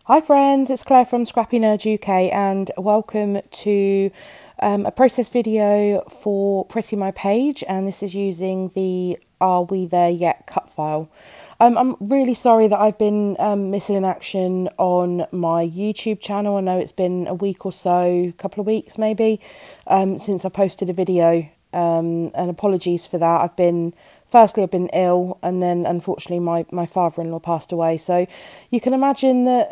Hi friends, it's Claire from ScrappyNerdUK and welcome to a process video for Pretty My Page, and this is using the Are We There Yet cut file. I'm really sorry that I've been missing in action on my YouTube channel. I know it's been a week or so, a couple of weeks maybe, since I posted a video, and apologies for that. Firstly, I've been ill, and then unfortunately my father-in-law passed away. So you can imagine that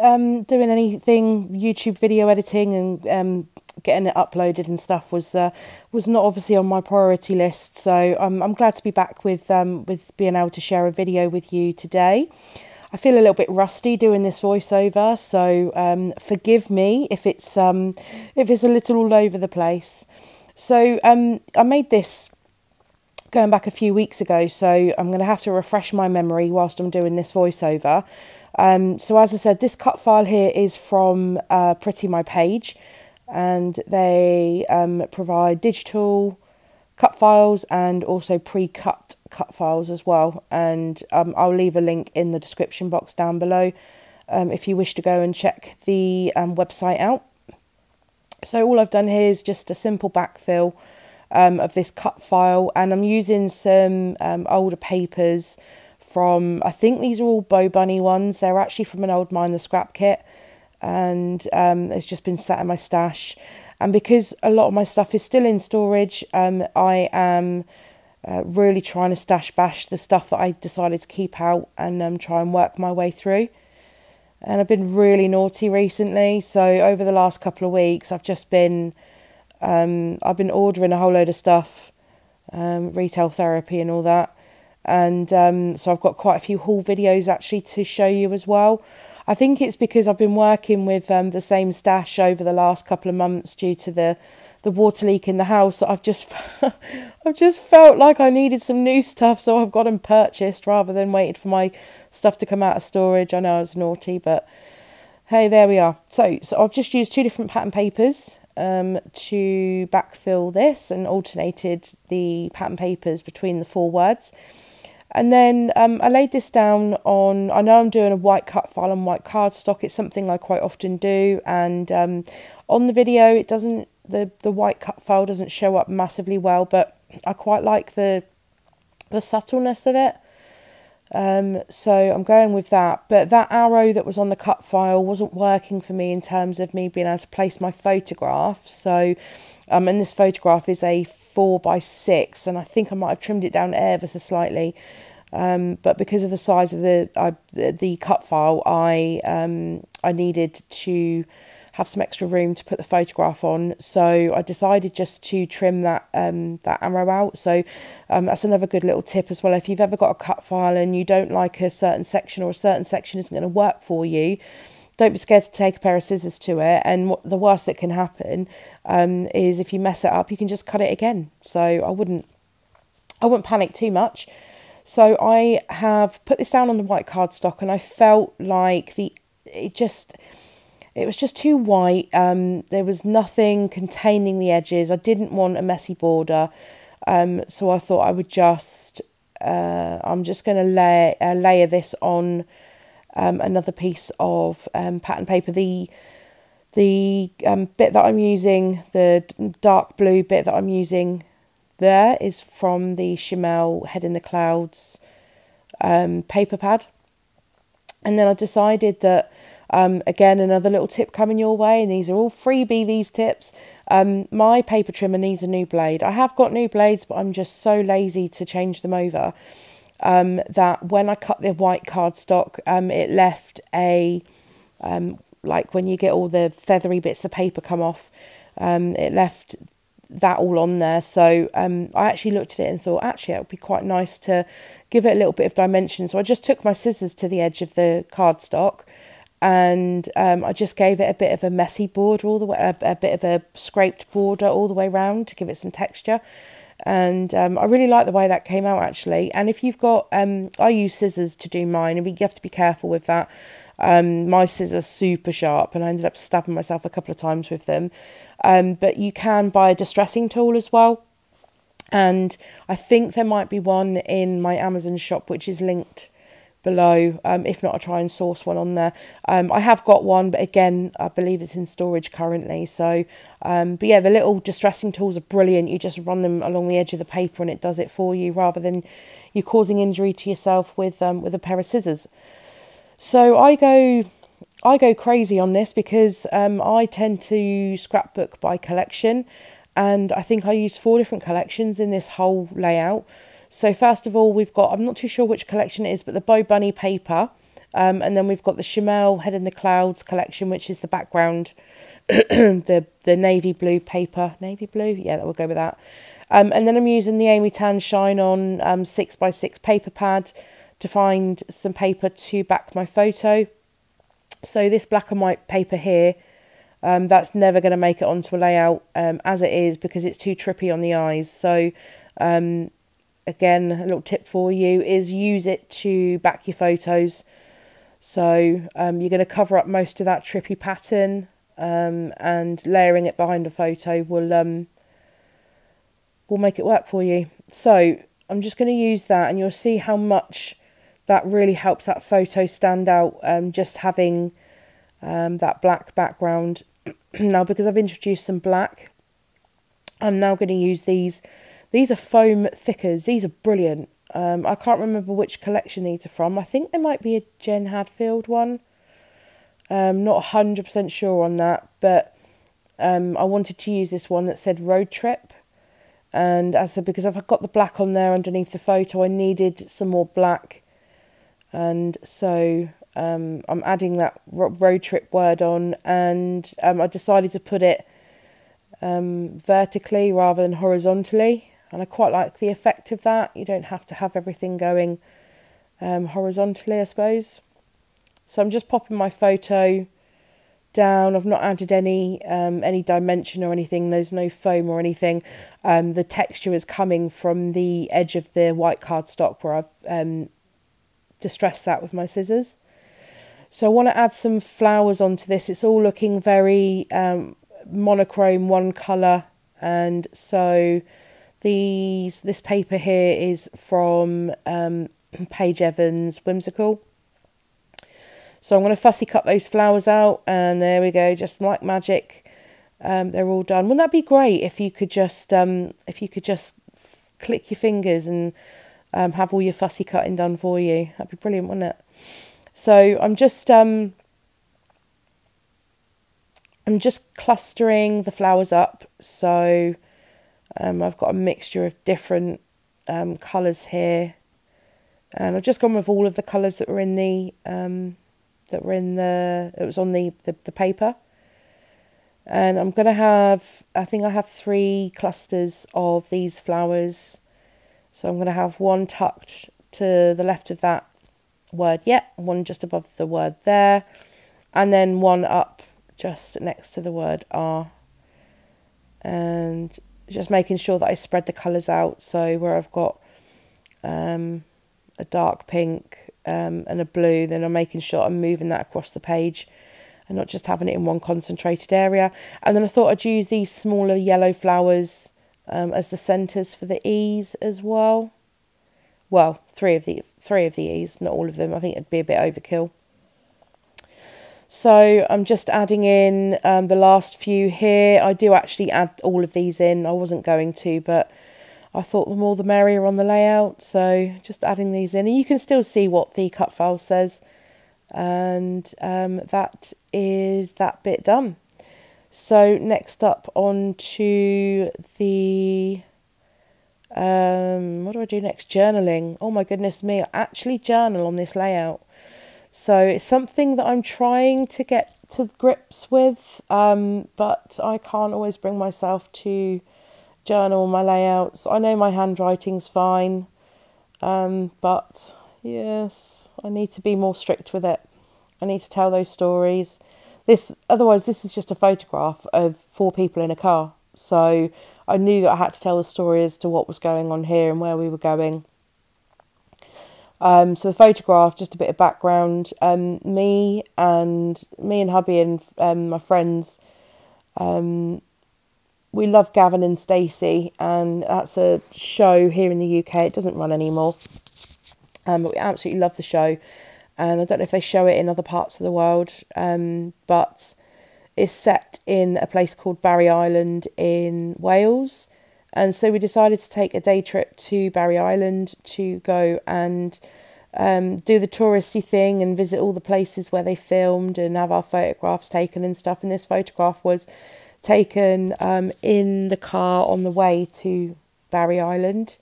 doing anything YouTube video editing and getting it uploaded and stuff was not obviously on my priority list. So I'm glad to be back with being able to share a video with you today. I feel a little bit rusty doing this voiceover, so forgive me if it's a little all over the place. So I made this going back a few weeks ago, so I'm going to have to refresh my memory whilst I'm doing this voiceover. So as I said, this cut file here is from Pretty My Page, and they provide digital cut files and also pre-cut cut files as well. And I'll leave a link in the description box down below if you wish to go and check the website out. So all I've done here is just a simple backfill of this cut file, and I'm using some older papers from, I think these are all Bow Bunny ones. They're actually from an old Mind the Scrap kit, and it's just been sat in my stash. And because a lot of my stuff is still in storage, I am really trying to stash bash the stuff that I decided to keep out and try and work my way through. And I've been really naughty recently, so over the last couple of weeks I've been ordering a whole load of stuff, retail therapy and all that, and so I've got quite a few haul videos actually to show you as well. I think it's because I've been working with the same stash over the last couple of months due to the water leak in the house. I've just felt like I needed some new stuff, so I've got them purchased rather than waited for my stuff to come out of storage. I know I was naughty, but hey, there we are. So I've just used two different pattern papers to backfill this, and alternated the pattern papers between the four words. And then I laid this down on, I know I'm doing a white cut file on white cardstock. It's something I quite often do, and on the video it doesn't, the white cut file doesn't show up massively well, but I quite like the subtleness of it. So I'm going with that, but that arrow that was on the cut file wasn't working for me in terms of me being able to place my photograph. So and this photograph is a 4x6, and I think I might have trimmed it down ever so slightly, but because of the size of the cut file, I needed to have some extra room to put the photograph on, so I decided just to trim that arrow out. So that's another good little tip as well. If you've ever got a cut file and you don't like a certain section, or a certain section isn't going to work for you, don't be scared to take a pair of scissors to it, and the worst that can happen is if you mess it up, you can just cut it again. So I wouldn't panic too much. So I have put this down on the white cardstock, and I felt like it was just too white. There was nothing containing the edges. I didn't want a messy border, so I thought I would I'm just going to layer this on another piece of pattern paper. The bit that I'm using, the dark blue bit that I'm using there, is from the Chimel Head in the Clouds paper pad. And then I decided that, again, another little tip coming your way, and these are all freebie, these tips. My paper trimmer needs a new blade. I have got new blades, but I'm just so lazy to change them over, that when I cut the white cardstock, it left like when you get all the feathery bits of paper come off, it left that all on there. So I actually looked at it and thought, actually, it would be quite nice to give it a little bit of dimension. So I just took my scissors to the edge of the cardstock, and I just gave it a bit of a messy border all the way, a bit of a scraped border all the way around to give it some texture. And I really like the way that came out, actually. And if you've got, I use scissors to do mine, and you have to be careful with that. My scissors are super sharp, and I ended up stabbing myself a couple of times with them. But you can buy a distressing tool as well, and I think there might be one in my Amazon shop which is linked below. If not, I'll try and source one on there. I have got one, but again, I believe it's in storage currently. So, but yeah, the little distressing tools are brilliant. You just run them along the edge of the paper and it does it for you, rather than you causing injury to yourself with a pair of scissors. So I go crazy on this because I tend to scrapbook by collection, and I think I use 4 different collections in this whole layout. So first of all, we've got, I'm not too sure which collection it is, but the Bo Bunny paper. And then we've got the Chamel Head in the Clouds collection, which is the background, the navy blue paper. Navy blue? Yeah, that will go with that. And then I'm using the Amy Tan Shine On 6x6 paper pad to find some paper to back my photo. So this black and white paper here, that's never going to make it onto a layout as it is, because it's too trippy on the eyes. So again, a little tip for you is use it to back your photos. So you're going to cover up most of that trippy pattern, and layering it behind a photo will make it work for you. So I'm just going to use that, and you'll see how much that really helps that photo stand out, just having that black background. Now, because I've introduced some black, I'm now going to use these. These are foam thickers. These are brilliant. I can't remember which collection these are from. I think they might be a Jen Hadfield one. Not 100% sure on that, but I wanted to use this one that said Road Trip. And as I said, because I've got the black on there underneath the photo, I needed some more black. And so I'm adding that Road Trip word on, and I decided to put it vertically rather than horizontally. And I quite like the effect of that. You don't have to have everything going horizontally, I suppose. So I'm just popping my photo down. I've not added any dimension or anything. There's no foam or anything. The texture is coming from the edge of the white cardstock where I've distressed that with my scissors. So I want to add some flowers onto this. It's all looking very monochrome, one colour, and so this paper here is from Paige Evans Whimsical. So I'm going to fussy cut those flowers out, and there we go, just like magic. They're all done. Wouldn't that be great if you could just click your fingers and have all your fussy cutting done for you? That'd be brilliant, wouldn't it? So I'm just clustering the flowers up. So I've got a mixture of different colours here, and I've just gone with all of the colours that were in the it was on the paper. And I'm gonna have, I think I have 3 clusters of these flowers. So I'm gonna have one tucked to the left of that word, one just above the word there, and then one up just next to the word R. And just making sure that I spread the colours out. So where I've got a dark pink and a blue, then I'm making sure I'm moving that across the page and not just having it in one concentrated area. And then I thought I'd use these smaller yellow flowers as the centres for the E's as well. Well, three of the E's, not all of them. I think it'd be a bit overkill. So I'm just adding in the last few here. I do actually add all of these in. I wasn't going to, but I thought the more the merrier on the layout. So just adding these in. And you can still see what the cut file says. And that is that bit done. So next up on to the... what do I do next? Journaling. Oh my goodness me, I actually journal on this layout. So it's something that I'm trying to get to grips with, but I can't always bring myself to journal my layouts. I know my handwriting's fine, but yes, I need to be more strict with it. I need to tell those stories. Otherwise this is just a photograph of 4 people in a car. So I knew that I had to tell the story as to what was going on here and where we were going. So the photograph, just a bit of background, me and hubby and my friends, we love Gavin and Stacey, and that's a show here in the UK. It doesn't run anymore. But we absolutely love the show. And I don't know if they show it in other parts of the world, but it's set in a place called Barry Island in Wales. And so we decided to take a day trip to Barry Island to go and do the touristy thing and visit all the places where they filmed and have our photographs taken and stuff. And this photograph was taken in the car on the way to Barry Island.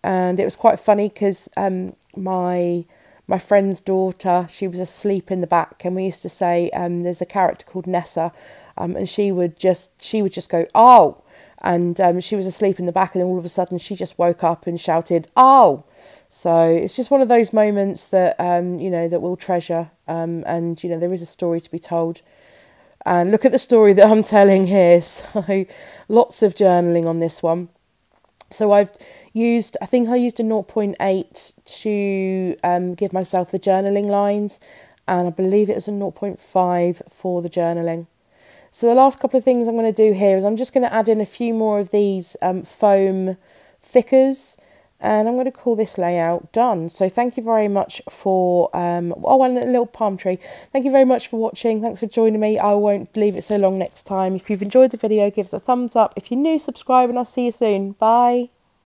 And it was quite funny because my friend's daughter, she was asleep in the back, and we used to say there's a character called Nessa, and she would just go, "Oh," and she was asleep in the back, and then all of a sudden she just woke up and shouted, "Oh!" So it's just one of those moments that that we'll treasure, and there is a story to be told. And look at the story that I'm telling here. So lots of journaling on this one. So I used a 0.8 to give myself the journaling lines, and I believe it was a 0.5 for the journaling. So the last couple of things I'm going to do here is I'm just going to add in a few more of these foam thickers, and I'm going to call this layout done. So thank you very much for, and a little palm tree. Thank you very much for watching. Thanks for joining me. I won't leave it so long next time. If you've enjoyed the video, give us a thumbs up. If you're new, subscribe, and I'll see you soon. Bye.